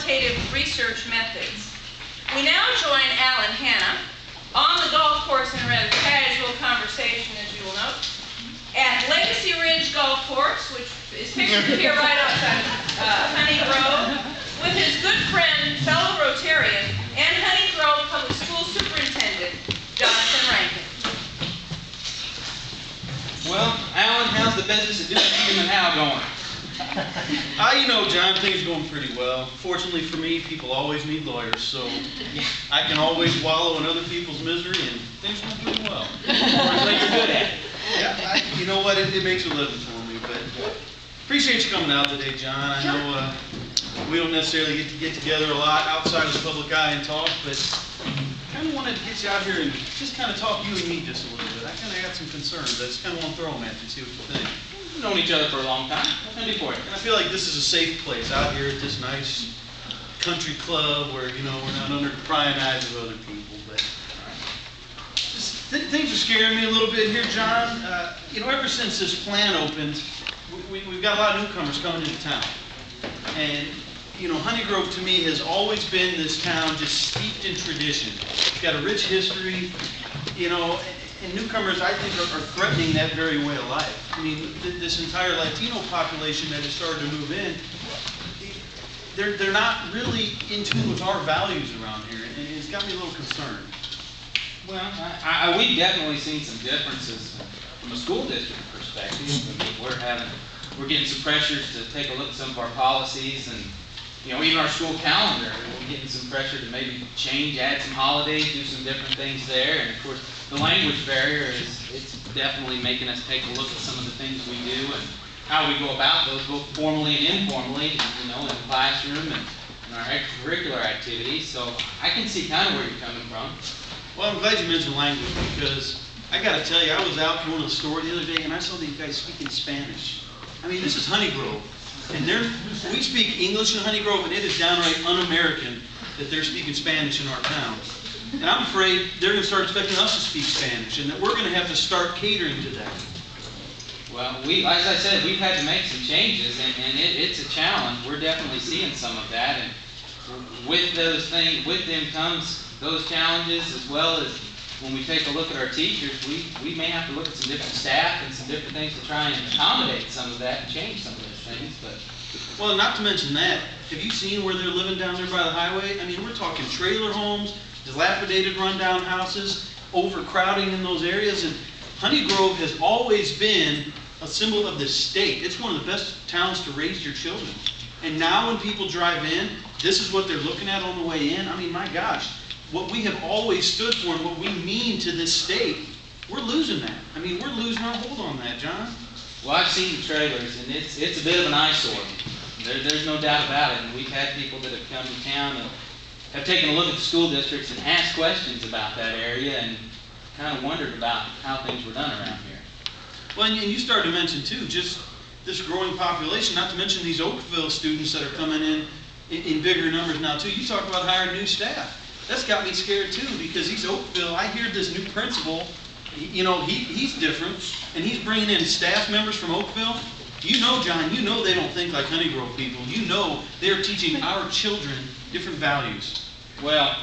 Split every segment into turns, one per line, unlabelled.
qualitative research methods. We now join Alan Hanna on the golf course in a rather casual conversation, as you will note, at Legacy Ridge Golf Course, which is pictured here right outside Honey Grove, with his good friend, fellow Rotarian, and Honey Grove Public School Superintendent, Jonathan Rankin.
Well, Alan, how's the business of doing human how going?
You know, John, things are going pretty well. Fortunately for me, people always need lawyers, so I can always wallow in other people's misery, and things are going pretty well.
Sounds like you're good at it.
Yeah, you know what? It makes a living for me, but appreciate you coming out today, John. I know we don't necessarily get together a lot outside of the public eye and talk, but kind of wanted to get you out here and just kind of talk you and me just a little bit. I kind of got some concerns. I just kind of want to throw them at you, see what you think.
We've known each other for a long time. What can I do for you?
And I feel like this is a safe place out here at this nice country club where, you know, we're not under the prying eyes of other people. But just things are scaring me a little bit here, John. You know, ever since this plan opened, we've got a lot of newcomers coming into town. And, you know, Honey Grove to me has always been this town just steeped in tradition. It's got a rich history, you know, and newcomers, I think, are threatening that very way of life. I mean, this entire Latino population that has started to move in, they're not really in tune with our values around here, and it's got me a little concerned.
Well, we've definitely seen some differences from a school district perspective. I mean, we're getting some pressures to take a look at some of our policies, and you know, even our school calendar. We're getting some pressure to maybe change, add some holidays, do some different things there, and of course, the language barrier it's definitely making us take a look at some of the things we do and how we go about those, both formally and informally, you know, in the classroom and in our extracurricular activities. So I can see kind of where you're coming from.
Well, I'm glad you mentioned language because I got to tell you, I was out going to the store the other day and I saw these guys speaking Spanish. I mean, this is Honey Grove, and we speak English in Honey Grove, and it is downright un-American that they're speaking Spanish in our town. And I'm afraid they're going to start expecting us to speak Spanish, and that we're going to have to start catering to that.
Well, as I said, we've had to make some changes, and it's a challenge. We're definitely seeing some of that, and with those things, with them comes those challenges, as well as when we take a look at our teachers, we may have to look at some different staff and some different things to try and accommodate some of that and change some of those things. But
well, not to mention that, have you seen where they're living down there by the highway? I mean, we're talking trailer homes, dilapidated, rundown houses, overcrowding in those areas, and Honey Grove has always been a symbol of the state. It's one of the best towns to raise your children. And now when people drive in, this is what they're looking at on the way in. I mean, my gosh, what we have always stood for and what we mean to this state, we're losing that. I mean, we're losing our hold on that, John.
Well, I've seen the trailers, and it's a bit of an eyesore. There's no doubt about it. And we've had people that have come to town and have taken a look at the school districts and asked questions about that area and kind of wondered about how things were done around here.
Well, and you started to mention, too, just this growing population, not to mention these Oakville students that are coming in bigger numbers now, too. You talk about hiring new staff. That's got me scared, too, because these Oakville, I hear this new principal, you know, he's different, and he's bringing in staff members from Oakville. You know, John, you know they don't think like Honey Grove people. You know they're teaching our children different values.
Well,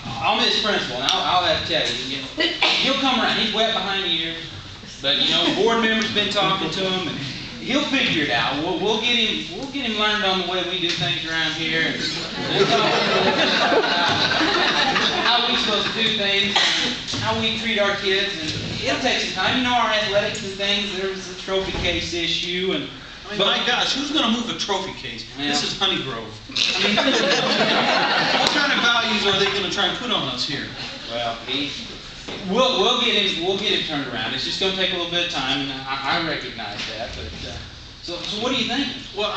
I'm his principal, and I'll have to tell you, he'll come around. He's wet behind the ears, but you know, board members been talking to him, and he'll figure it out. We'll get him learned on the way we do things around here, and we'll talk how we supposed to do things, how we treat our kids, and it'll take some time. You know, our athletics and things. There's a trophy case issue, and
I mean, my gosh, who's going to move a trophy case? Yeah. This is Honey Grove. I mean, what kind of values are they going to try and put on us here?
Well, we'll get him turned around. It's just going to take a little bit of time, and I recognize that. But so what do you think?
Well,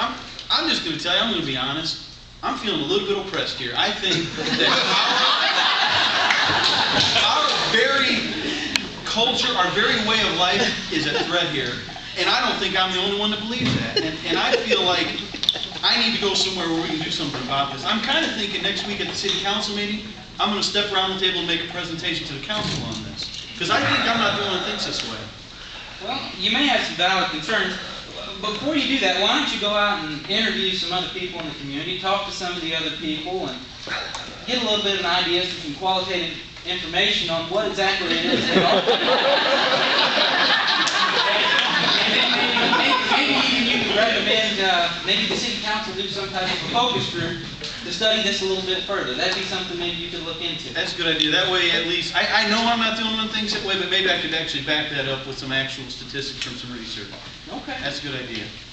I'm just going to tell you. I'm going to be honest. I'm feeling a little bit oppressed here. I think that our very culture, our very way of life is at threat here. And I don't think I'm the only one that believes that. And I feel like I need to go somewhere where we can do something about this. I'm kind of thinking next week at the city council meeting, I'm going to step around the table and make a presentation to the council on this. Because I think I'm not the one that thinks this way.
Well, you may have some valid concerns. before you do that, why don't you go out and interview some other people in the community, talk to some of the other people, and get a little bit of an idea, some qualitative information on what exactly it is they are. Maybe even you can recommend, maybe the city council do some type of a focus group to study this a little bit further. That'd be something maybe you could look into.
That's a good idea. That way, at least, I know I'm not the only one that thinks that way, but maybe I could actually back that up with some actual statistics from some research.
Okay.
That's a good idea.